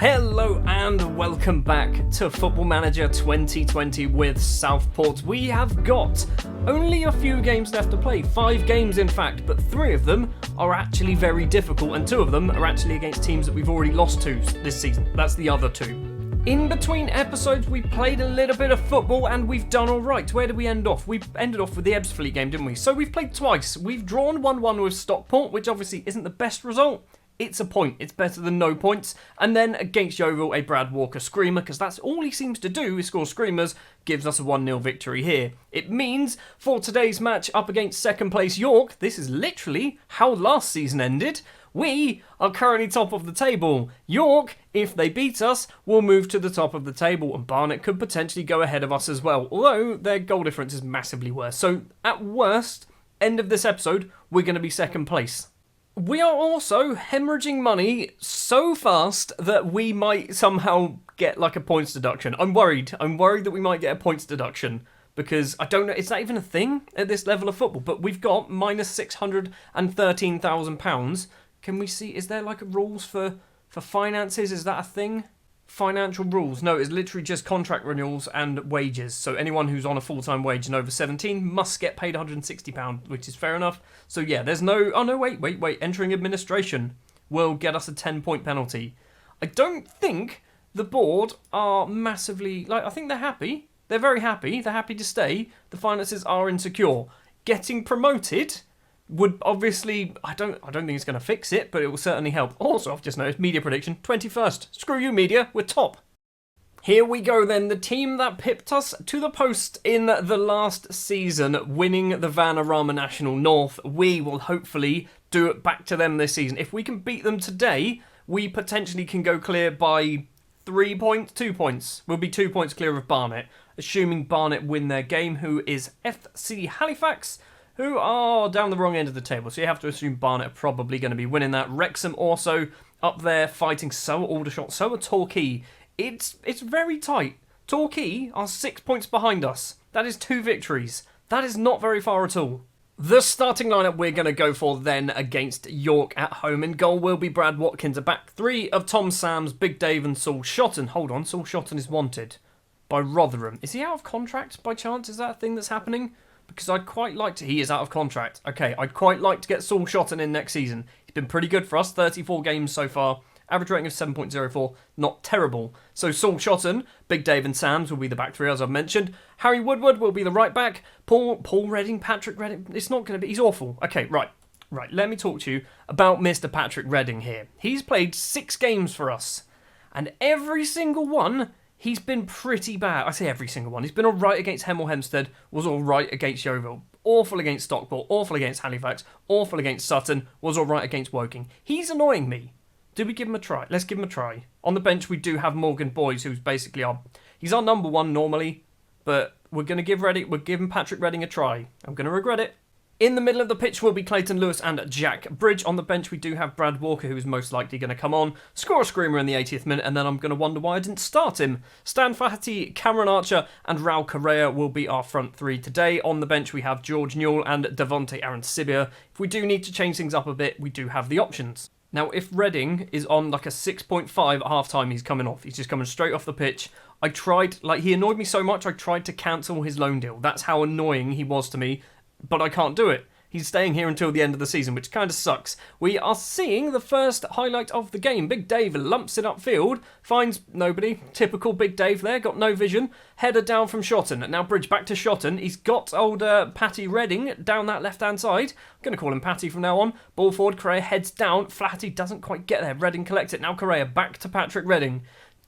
Hello and welcome back to Football Manager 2020 with Southport. We have got only a few games left to play, 5 games in fact, but 3 of them are actually very difficult and 2 of them are actually against teams that we've already lost to this season. That's the other 2. In between episodes, we played a little bit of football and we've done alright. Where did we end off? We ended off with the Ebbsfleet game, didn't we? So we've played twice. We've drawn 1-1 with Stockport, which obviously isn't the best result. It's a point. It's better than no points. And then against Yeovil, a Brad Walker screamer, because that's all he seems to do is score screamers, gives us a 1-0 victory here. It means for today's match up against second place York, this is literally how last season ended. We are currently top of the table. York, if they beat us, will move to the top of the table, and Barnet could potentially go ahead of us as well, although their goal difference is massively worse. So at worst, end of this episode, we're going to be second place. We are also hemorrhaging money so fast that we might somehow get like a points deduction. I'm worried that we might get a points deduction because I don't know, is that even a thing at this level of football? But we've got minus £613,000. Can we see, is there like rules for finances? Is that a thing? Financial rules. No, it's literally just contract renewals and wages. So anyone who's on a full-time wage and over 17 must get paid £160, which is fair enough. So yeah, there's no... Oh no, wait. Entering administration will get us a 10-point penalty. I don't think the board are massively... I think they're happy. They're very happy. They're happy to stay. The finances are insecure. Getting promoted would obviously... I don't think it's going to fix it, but it will certainly help. Also, I've just noticed, media prediction, 21st. Screw you, media. We're top. Here we go then. The team that pipped us to the post in the last season, winning the Vanarama National North. We will hopefully do it back to them this season. If we can beat them today, we potentially can go clear by 3 points, 2 points. We'll be 2 points clear of Barnet, assuming Barnet win their game, who is FC Halifax, who are down the wrong end of the table. So you have to assume Barnet are probably going to be winning that. Wrexham also up there fighting. So are Aldershot, so are Torquay. It's very tight. Torquay are 6 points behind us. That is 2 victories. That is not very far at all. The starting lineup we're going to go for then against York at home. In goal will be Brad Watkins. A back 3 of Tom Sams, Big Dave and Saul Shotton. Hold on, Saul Shotton is wanted by Rotherham. Is he out of contract by chance? Is that a thing that's happening? Because I'd quite like to... He is out of contract. Okay, I'd quite like to get Saul Shotton in next season. He's been pretty good for us. 34 games so far. Average rating of 7.04. Not terrible. So Saul Shotton, Big Dave and Sams will be the back 3, as I've mentioned. Harry Woodward will be the right back. Paul Redding, Patrick Redding. It's not going to be... He's awful. Okay, right. Let me talk to you about Mr. Patrick Redding here. He's played 6 games for us. And every single one... He's been pretty bad. I say every single one. He's been alright against Hemel Hempstead, was alright against Yeovil, awful against Stockport, awful against Halifax, awful against Sutton, was alright against Woking. He's annoying me. Do we give him a try? Let's give him a try. On the bench, we do have Morgan Boys, who's basically he's our number 1 normally, but we're giving Patrick Redding a try. I'm going to regret it. In the middle of the pitch will be Clayton Lewis and Jack Bridge. On the bench, we do have Brad Walker, who is most likely going to come on, score a screamer in the 80th minute, and then I'm going to wonder why I didn't start him. Stan Fahati, Cameron Archer, and Raul Correa will be our front 3 today. On the bench, we have George Newell and Devonte Arancibia. If we do need to change things up a bit, we do have the options. Now, if Redding is on like a 6.5 at half-time, he's coming off. He's just coming straight off the pitch. I tried, he annoyed me so much, I tried to cancel his loan deal. That's how annoying he was to me. But I can't do it. He's staying here until the end of the season, which kind of sucks. We are seeing the first highlight of the game. Big Dave lumps it upfield, finds nobody. Typical Big Dave there, got no vision. Header down from Shotton. Now Bridge back to Shotton. He's got old Patty Redding down that left-hand side. I'm going to call him Patty from now on. Ball forward, Correa heads down. Flaherty doesn't quite get there. Redding collects it. Now Correa back to Patrick Redding.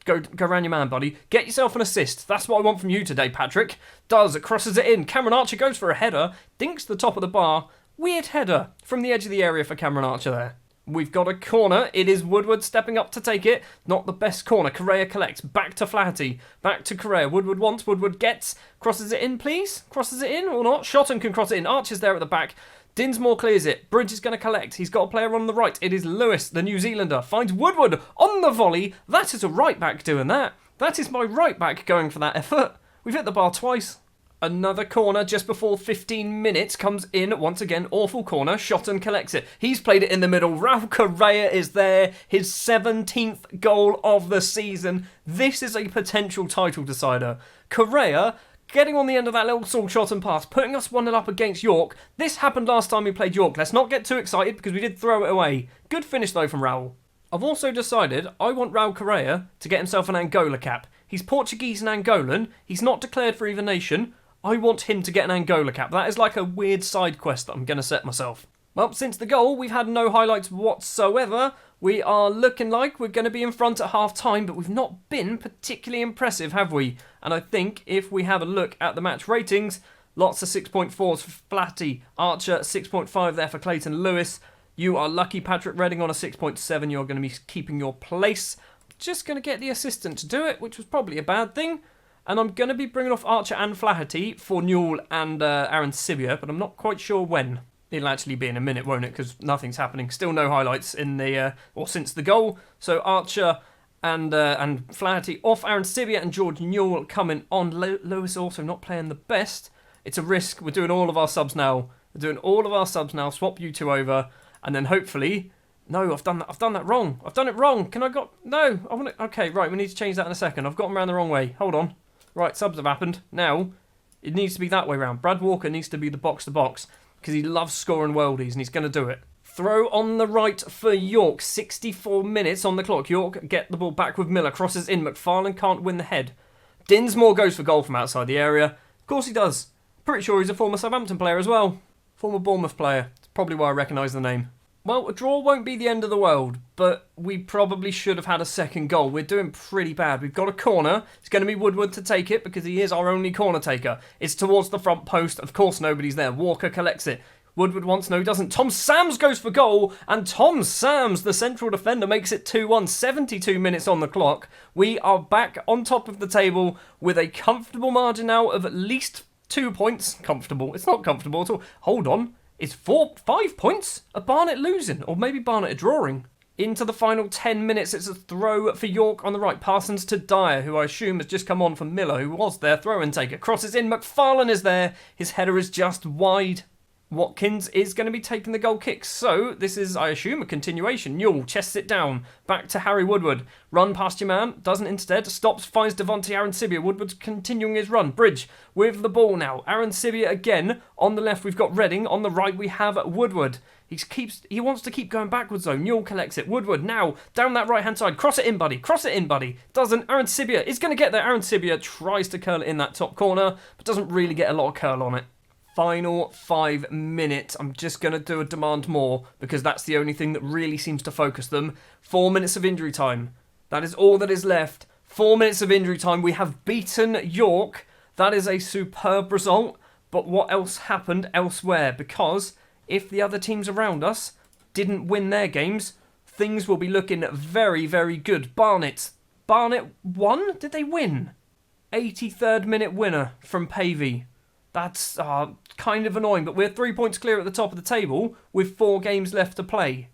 Go round your man, buddy. Get yourself an assist. That's what I want from you today, Patrick. Crosses it in. Cameron Archer goes for a header. Dinks the top of the bar. Weird header from the edge of the area for Cameron Archer there. We've got a corner. It is Woodward stepping up to take it. Not the best corner. Correa collects. Back to Flaherty. Back to Correa. Woodward wants. Woodward gets. Crosses it in, please. Crosses it in or not. Shotton can cross it in. Archer's there at the back. Dinsmore clears it. Bridge is going to collect. He's got a player on the right. It is Lewis, the New Zealander. Finds Woodward on the volley. That is a right back doing that. That is my right back going for that effort. We've hit the bar twice. Another corner just before 15 minutes comes in. Once again, awful corner. Shotton collects it. He's played it in the middle. Raul Correa is there. His 17th goal of the season. This is a potential title decider. Correa getting on the end of that little Shotton pass, putting us 1-0 up against York. This happened last time we played York. Let's not get too excited because we did throw it away. Good finish though from Raul. I've also decided I want Raul Correa to get himself an Angola cap. He's Portuguese and Angolan. He's not declared for either nation. I want him to get an Angola cap. That is like a weird side quest that I'm going to set myself. Well, since the goal, we've had no highlights whatsoever. We are looking like we're going to be in front at half-time, but we've not been particularly impressive, have we? And I think if we have a look at the match ratings, lots of 6.4s for Flatty, Archer, 6.5 there for Clayton Lewis. You are lucky, Patrick Redding, on a 6.7. You're going to be keeping your place. Just going to get the assistant to do it, which was probably a bad thing. And I'm going to be bringing off Archer and Flaherty for Newell and Aaron Sibia, but I'm not quite sure when. It'll actually be in a minute, won't it? Because nothing's happening. Still no highlights in the since the goal. So Archer and Flaherty off. Aaron Sibia and George Newell coming on. Lewis also not playing the best. It's a risk. We're doing all of our subs now. Swap you two over, and then hopefully. No, I've done that wrong. I've done it wrong. No, I want to. Okay, right. We need to change that in a second. I've got them around the wrong way. Hold on. Right, subs have happened. Now, it needs to be that way round. Brad Walker needs to be the box-to-box because he loves scoring worldies and he's going to do it. Throw on the right for York. 64 minutes on the clock. York get the ball back with Miller. Crosses in. McFarlane can't win the head. Dinsmore goes for goal from outside the area. Of course he does. Pretty sure he's a former Southampton player as well. Former Bournemouth player. That's probably why I recognise the name. Well, a draw won't be the end of the world, but we probably should have had a second goal. We're doing pretty bad. We've got a corner. It's going to be Woodward to take it because he is our only corner taker. It's towards the front post. Of course, nobody's there. Walker collects it. Woodward wants, no, he doesn't. Tom Sams goes for goal, and Tom Sams, the central defender, makes it 2-1. 72 minutes on the clock. We are back on top of the table with a comfortable margin now of at least 2 points. Comfortable. It's not comfortable at all. Hold on. It's 5 points? Are Barnet losing? Or maybe Barnet are drawing? Into the final 10 minutes, it's a throw for York on the right. Parsons to Dyer, who I assume has just come on from Miller, who was their throw and taker. Crosses in, McFarlane is there. His header is just wide. Watkins is going to be taking the goal kick. So this is, I assume, a continuation. Newell chests it down. Back to Harry Woodward. Run past your man. Doesn't instead. Stops. Finds Devontae Aaron Sibia. Woodward's continuing his run. Bridge with the ball now. Aaron Sibia again. On the left we've got Redding. On the right we have Woodward. He wants to keep going backwards though. Newell collects it. Woodward now down that right hand side. Cross it in, buddy. Cross it in, buddy. Doesn't. Aaron Sibia is going to get there. Aaron Sibia tries to curl it in that top corner, but doesn't really get a lot of curl on it. Final 5 minutes. I'm just going to do a demand more because that's the only thing that really seems to focus them. 4 minutes of injury time. That is all that is left. 4 minutes of injury time. We have beaten York. That is a superb result. But what else happened elsewhere? Because if the other teams around us didn't win their games, things will be looking very, very good. Barnet won? Did they win? 83rd minute winner from Pavey. That's kind of annoying, but we're 3 points clear at the top of the table with 4 games left to play.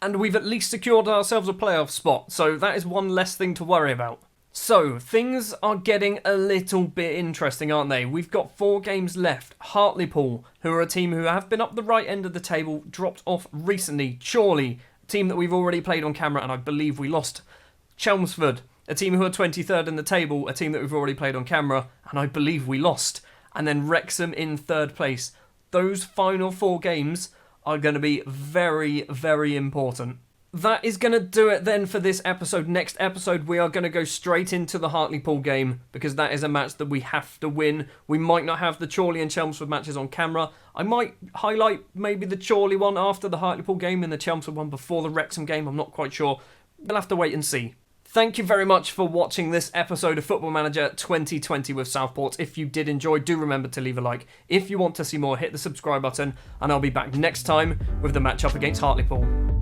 And we've at least secured ourselves a playoff spot, so that is one less thing to worry about. So, things are getting a little bit interesting, aren't they? We've got 4 games left. Hartlepool, who are a team who have been up the right end of the table, dropped off recently. Chorley, a team that we've already played on camera and I believe we lost. Chelmsford, a team who are 23rd in the table, a team that we've already played on camera and I believe we lost. And then Wrexham in 3rd place. Those final 4 games are going to be very, very important. That is going to do it then for this episode. Next episode, we are going to go straight into the Hartlepool game because that is a match that we have to win. We might not have the Chorley and Chelmsford matches on camera. I might highlight maybe the Chorley one after the Hartlepool game and the Chelmsford one before the Wrexham game. I'm not quite sure. We'll have to wait and see. Thank you very much for watching this episode of Football Manager 2020 with Southport. If you did enjoy, do remember to leave a like. If you want to see more, hit the subscribe button, and I'll be back next time with the match up against Hartlepool.